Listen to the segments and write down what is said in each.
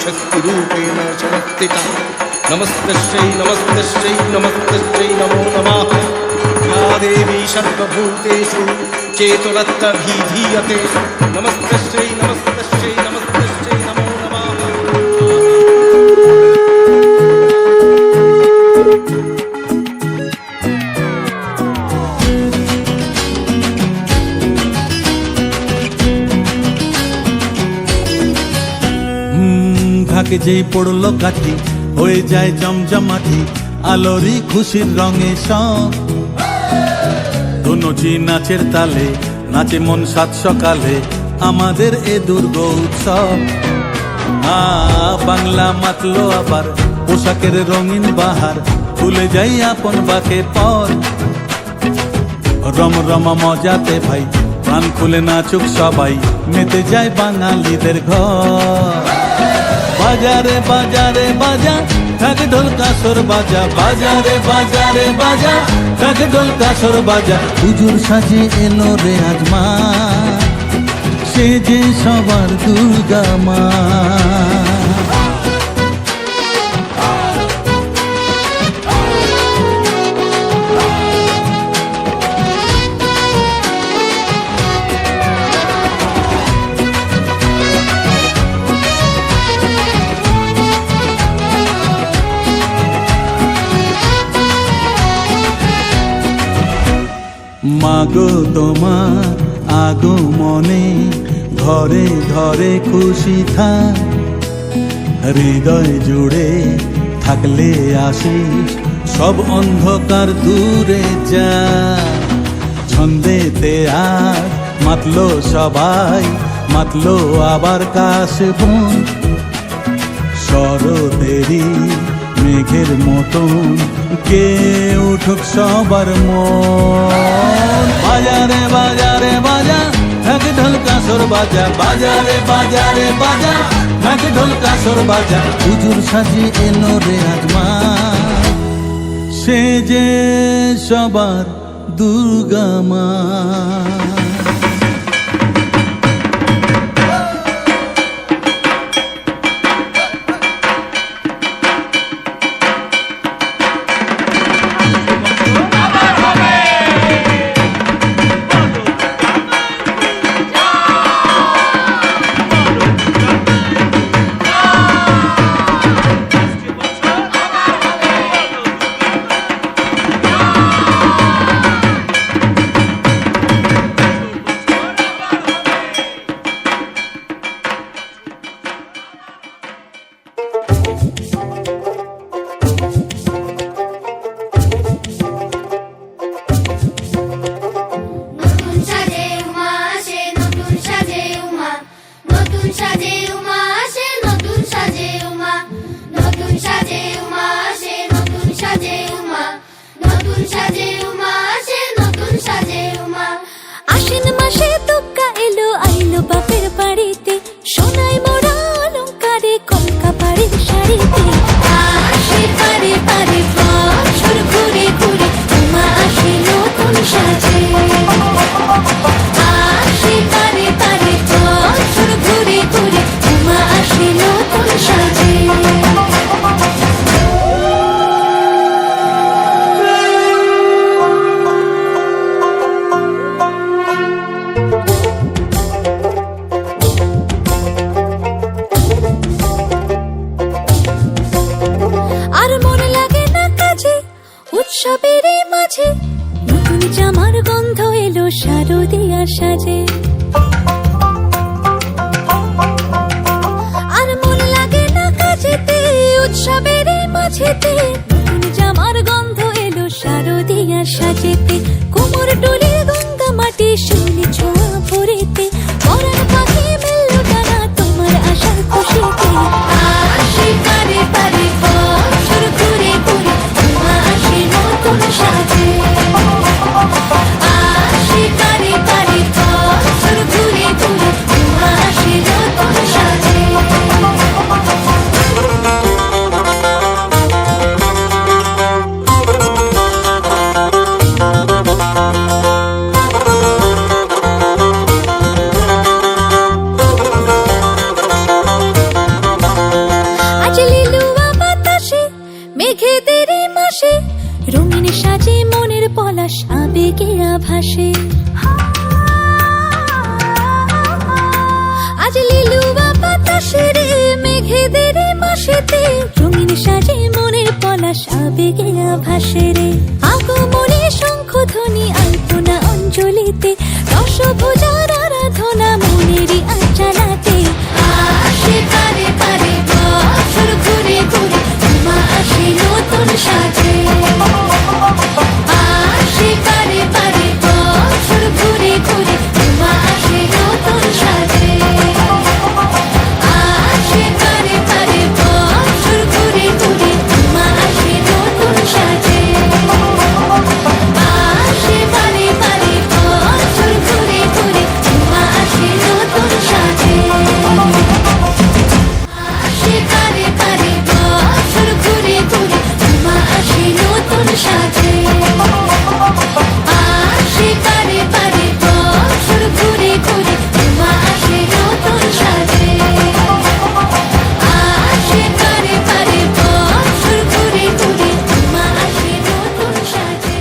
शक्तिरूपेण समर्थिता। नमस्तस्यै नमस्तस्यै नमस्तस्यै नमो नमः। या देवी सर्वभूतेषु चेतुरत्तभिधीयते। नमस्तस्यै नमस्तस्यै नमस्तस्यै नमो नमः। ঢাকে যেই পড়লো কাঠি হয়ে যায় জমজমাটি, আলোরি খুশির রঙে সব ধনুচি নাচের তালে নাচে মন সাত সকালে আমাদের এ দুর্গ উৎসব। বাংলা মাতলো আবার পোশাকের রঙিন বাহার, ভুলে যাই আপন বাকে পর রমরমা মজাতে ভাই প্রাণ খুলে নাচুক সবাই, মেতে যায় বাঙালিদের ঘর। বাজারে বাজারে বাজা ঢাক ঢোল কাসর বাজা, বাজারে বাজারে বাজা ঢাক ঢোল কাসর বাজা। হুজুর সাজে এলো রে আজমা, সে যে সবার দুর্গা মা। মাগো তোমার আগমনে ঘরে ঘরে খুশি থাক, হৃদয় জুড়ে থাকলে আশিস সব অন্ধকার দূরে যা। ছন্দেতে আর মাতলো সবাই, মাতলো আবার কাশবন শরতেরই মেঘের মতন কে উঠুক সবার মন। বাজারে বাজারে বাজা ঢাক ঢোল কাসর বাজা, বাজারে বাজারে বাজা ঢাক ঢোল কাসর বাজা। হুজুর সাজি এলো রে আজমা, সে যে সবার দুর্গা মা। নতুন জামার গন্ধ এলো শারদিয়ার সাজে, আর মন লাগে না কাজেতে উৎসবের মাঝেতে। নতুন জামার গন্ধ এলো শারদিয়ার সাজেতে, কোমর ডোলে গঙ্গা মাটি শুনি ছোঁয়া ভরেতে। পরাণ পাখি মেললো ডানা তোমার আশার খুশিতে। আসি পারে পারে বছর ঘুরে ঘুরে তোমা আসে নতুন সাজে। আসি পারে পারে বছর ঘুরে ঘুরে তোমা আসে নতুন সাজে। আবেগে আভাসে রে আগমনে শঙ্খধ্বনি আলপনা অঞ্জলিতে দশভুজার আরাধনা মনেরই আঞ্চলাতে আসে পারে পারে বছর ঘুরে ঘুরে মা আসে নতুন সাজে আসে পারে পারে বছর ঘুরে ঘুরে মা আসে নতুন সাজে আসে পারে পারে বছর ঘুরে ঘুরে মা আসে নতুন সাজে আসে পারে পারে বছর ঘুরে ঘুরে মা আসে নতুন সাজে আসে পারে পারে বছর ঘুরে ঘুরে মা আসে নতুন সাজে আসে পারে পারে বছর ঘুরে ঘুরে মা আসে নতুন সাজে আসে পারে পারে বছর ঘুরে ঘুরে মা আসে নতুন সাজে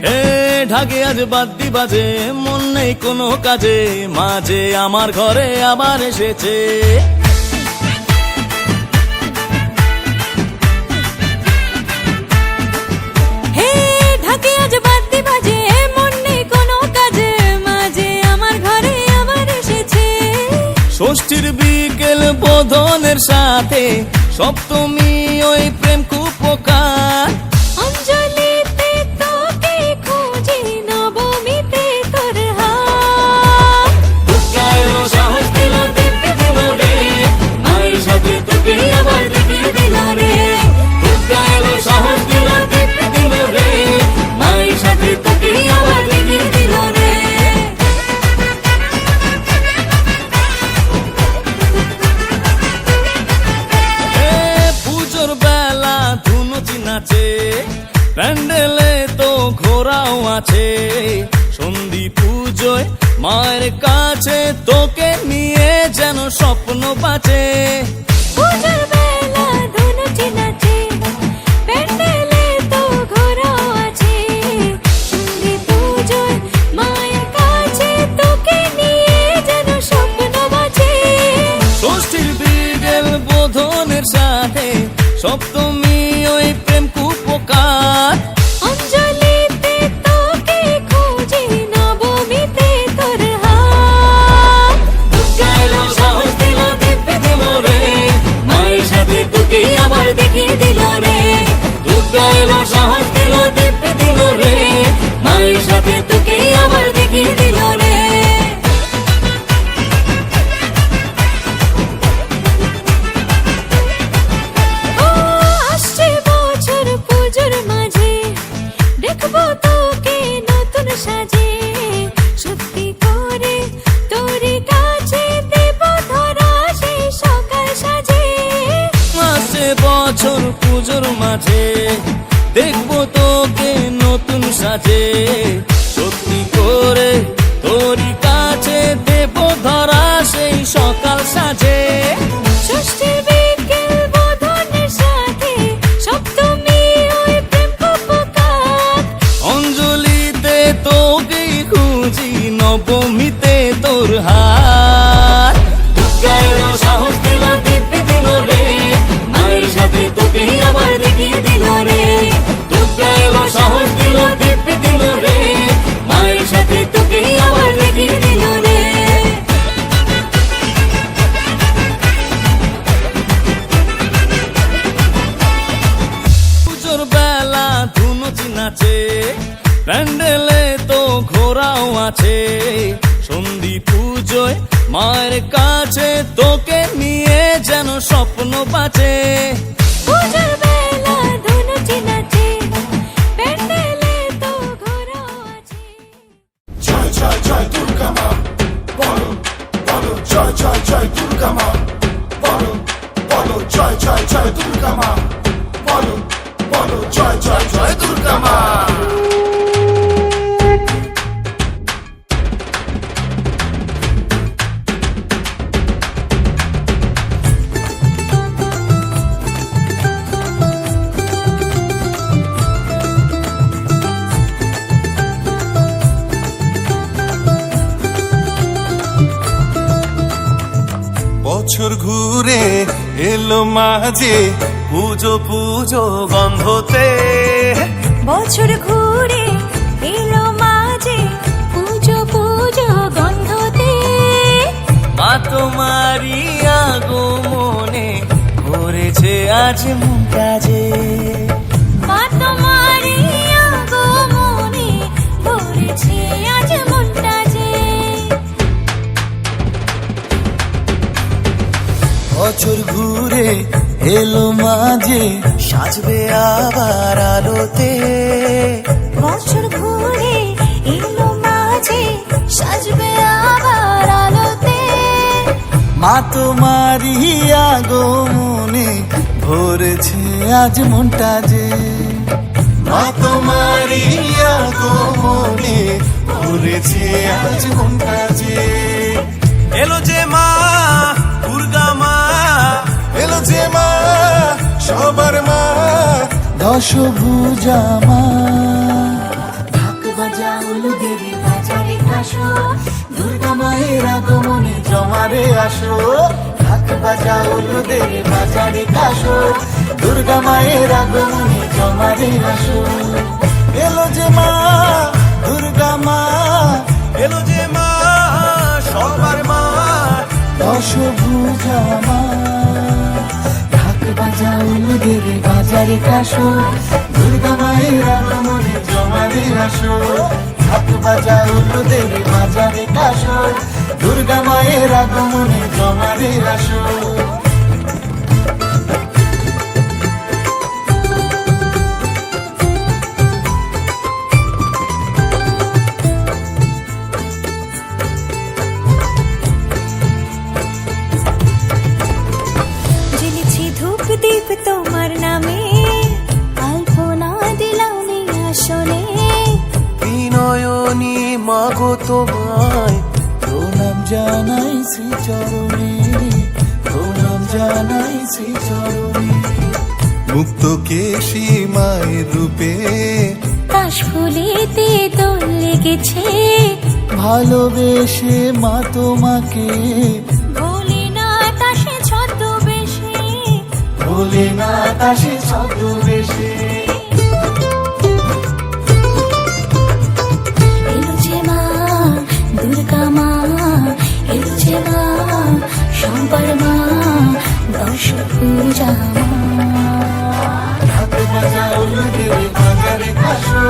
এ ঢাকে আজ বাদ্যি বাজে মন নেই কোনো কাজে মাঝে আমার ঘরে আবার এসেছে হে ঢাকে আজ বাদ্যি বাজে মন নেই কোনো কাজে মাঝে আমার ঘরে আবার এসেছে ষষ্ঠীর বিকেল বোধনের সাথে সপ্তমী ওই প্রেম কুপকার অঞ্জলিতে তোকে খুঁজি নবমীতে তোর হাত দুর্গা এলো সাহস দিল দিব্যি দিল রে মায়ের সাথে তোকে আবার দেখিয়ে দিল রে দুর্গা এলো সাহস দিল দিব্যি দিল রে মায়ের সাথে তোকে আবার দেখিয়ে দিল রে পুজোর বেলা ধুনুচি নাচে প্যান্ডেলে তো ঘোরাও আছে সন্ধি পুজোয় মায়ের কাছে তোকে নিয়ে যেন স্বপ্ন বাঁচে পূজার বেলা ধুনুচি নাচে প্যান্ডেলে তো ঘোরাও আছে সন্ধি পুজোয় মায়ের কাছে তোকে নিয়ে যেন স্বপ্ন বাঁচে ষষ্ঠীর বিকেল বোধনের সাথে সপ্তমী ওই প্রেম কুপকার অঞ্জলিতে তোকে খুঁজি নবমীতে তোর হাত দুর্গা এলো সাহস দিল দিব্যি দিল রে মায়ের সাথে তোকে আবার দেখিয়ে দিল রে দুর্গা এলো সাহস দিল দিব্যি দিল রে মায়ের সাথে তোকে আবার দেখিয়ে দিল রে ও আসছে বছর পুজোর মাঝে দেখবো তোকে নতুন সাজে সত্যি করে তোর কাছে দেব ধরা সেই সকাল সাজে আসছে বছর পুজোর মাঝে দেখবো তোকে নতুন সাজে সত্যি করে তোরই কাছে দেব ধরা সেই সকাল সাজে ষষ্ঠীর বিকেল বোধনের সাথে সপ্তমী ওই প্রেম কুপকার অঞ্জলিতে তোকে খুঁজি নবমীতে তোর হাত দুর্গা এলো সাহস দিল দিব্যি দিল রে মায়ের সাথে তোকে আবার দেখিয়ে দিল রে দুর্গা এলো সাহস দিল দিব্যি দিল রে মায়ের সাথে তোকে আবার দেখিয়ে দিল রে পুজোর বেলা ধুনুচি নাচে প্যান্ডেলে তো ঘোরাও আছে সন্ধি পুজোয় মায়ের কাছে তোকে নিয়ে যেন স্বপ্ন বাঁচে পূজার বেলা ধুনুচি নাচে প্যান্ডেলে তো ঘোরাও আছে জয় জয় জয় দুর্গা মা বলো বলো জয় জয় জয় দুর্গা মা বলো বলো জয় জয় জয় দুর্গা মা বলো বলো জয় জয় জয় দুর্গা মা বছর ঘুরে এলো মাঝে পুজো পুজো গন্ধতে, বছর ঘুরে এলো মাঝে পুজো পুজো গন্ধতে, মা তোমারি আগমনে ভরেছে আজ মন কাজে। মা তোমারি আগমনে ভরেছে আজ মনটা যে। বছর ঘুরে এলো মাঝে সাজবে আবার আলোতে, বছর ঘুরে এলো মাঝে সাজবে আবার আলোতে, মা তোমারি আগমনে ভরেছে আজ মনটা যে। মা তোমারি আগমনে ভরেছে আজ মনটা যে। এলো যে মা দুর্গা মা, এলো যে মা সবার মা, দশভুজা মা। ঢাক বাজাউল দেবী বাজারে কাশো, দুর্গা মায়ের আগমনে জমারে আসো, ঢাক বাজাউল দেবে বাজারে কাশো, দুর্গা মায়ের আগমনে জমারে আসো। এলো যে মা দুর্গা মা, এলো যে মা সবার মা, দশভুজা মা। ঢাক বাজাউল দেবে বাজারে কাশো, দুর্গা মায়ের আগমনে জমারে আসো, ঢাক বাজাউল দেবে বাজারে কাশো, দুর্গা মায়ের আগমনে জমারে আসো। জ্বেলেছি ধূপ দীপ তোমার নামে, আলপনা দিলাম আসনে, বিনয়নী মাগো তোমায় প্রণাম জানাই শ্রী চরণে, প্রণাম জানাই শ্রী চরণে। মুক্ত কেশী মায়ের রূপে, কাশ ফুলেতে দোল লেগেছে, ভালোবেসে মা তোমাকে, ভোলে না তাসে ছদ্মবেশে, ভোলে না তাসে ছদ্মবেশে। এলো যে মা দুর্গা মা, এলো যে মা শম্পর মা, দশভুজা মা। ঢাক বাজাউল দেবে বাজারে কাশো,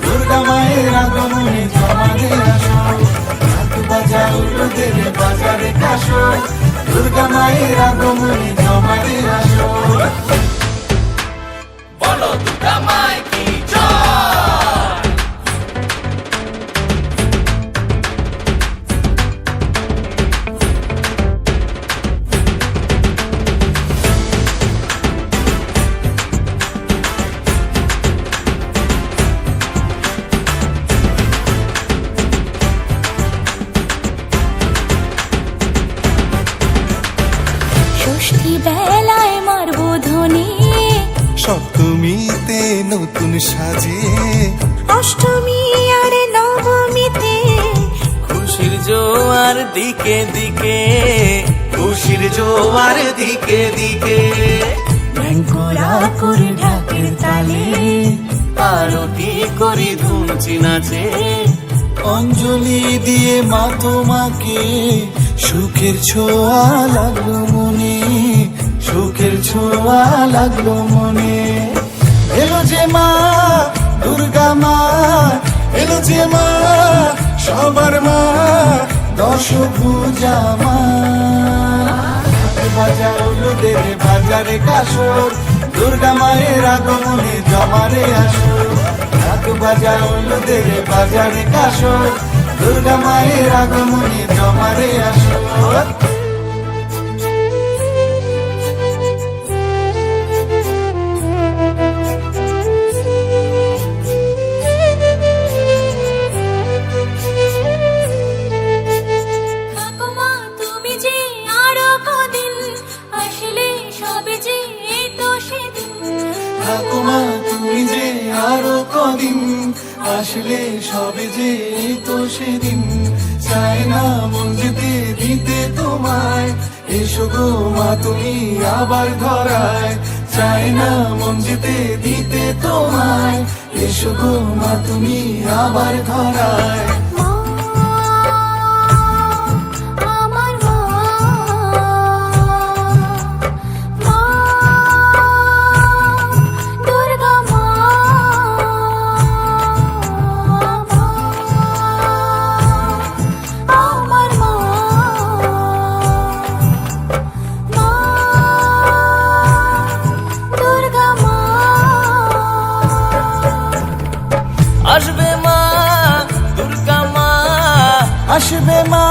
দুর্গা মায়ের আগমনে জমারে আসো, ঢাক বাজাউল দেবে বাজারে কাশো, দুর্গা মায়ের আগমনে জমারে আসো। বলো দুর্গা মায় কি জয়। ষষ্ঠী বেলায় মারব ধ্বনি, সপ্তমীতে নতুন সাজে, অষ্টমী আর নবমীতে খুশির জোয়ার দিকে দিকে, খুশির জোয়ার দিকে দিকে। ভ্যাঙ্কুরা করে ঢাকের তালে, আরতি করি ধুমছি নাচে, অঞ্জলি দিয়ে মা তোমাকে, সুখের ছোঁয়া লাগলো মনে, সুখের ছোঁয়া লাগলো মনে। এলো যে মা দুর্গা মা, এলো যে মা সবার মা, দশভুজা মা। ঢাক বাজাউল দেবে বাজারে কাশো, দুর্গা মায়ের আগমনে জমারে আসো, ঢাক বাজাউল দেবে বাজারে কাশো, দুর্গা মায়ের আগমনে জমারে আসো। ঠাকুমা তুমি যে আরো কদিন আসলে সবে যে তো সেদিন, ঠাকুমা তুমি যে আরো কদিন আসলে সবে যে তো সেদিন, চাই না মন যেতে দিতে তোমায়, এসো এসো গো মা তুমি আবার ধরায়, চাই না মন যেতে দিতে তোমায়, এসো গো মা তুমি আবার ধরায়। মা, আমার মা, মা, দুর্গা মা, মা, আমার মা, মা, দুর্গা মা। আসবে মা দুর্গা মা, আসবে মা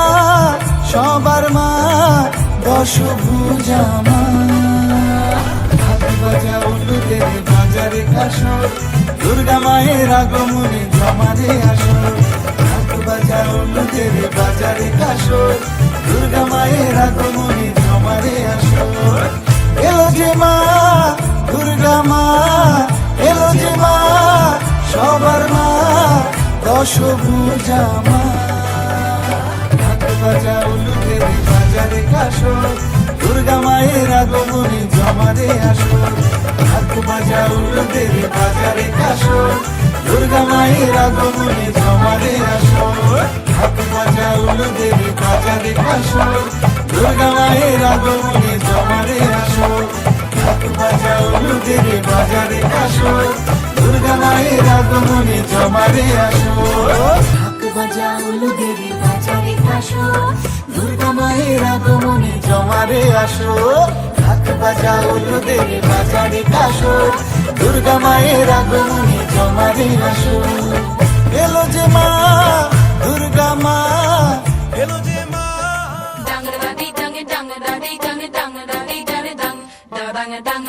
সবার মা, দশভুজা মা। হাত বাজা উলুদের বাজারে কাসর, দুর্গা মায়ের আগমনে জমারে আসর। হাত বাজা উলুদের বাজারে কাসর, দুর্গা মায়ের আগমনে জমারে আসর। এলো যে মা দুর্গা মা, এলো যে মা সবার মা, দশভুজা মা। হাত বাজা উলুদের বাজারে কাসর, দুর্গা মায়ের আগমনে জমারে আসর। হাত বাজা উলুদের বাজারে কাসর, দুর্গা মায়ের আগমনে জমারে আসর। হাত বাজা উলুদের বাজারে কাসর, দুর্গা মায়ের আগমনে জমারে আসর। হাত বাজা উলুদের বাজারে কাসর, দুর্গা মায়ের আগমনে জমারে আসর। ঢাক বাজা উলুদের বাজারে কাসর, দুর্গা মায়ের আগমনে জমারে আসর। ঢাক বাজা উলুদের বাজারে কাসর, দুর্গা মায়ের আগমনে জমারে আসর। এলো যে মা দুর্গা মা, এলো যে মা। Dang da dee dang dang da dee dang dang da dee dang dang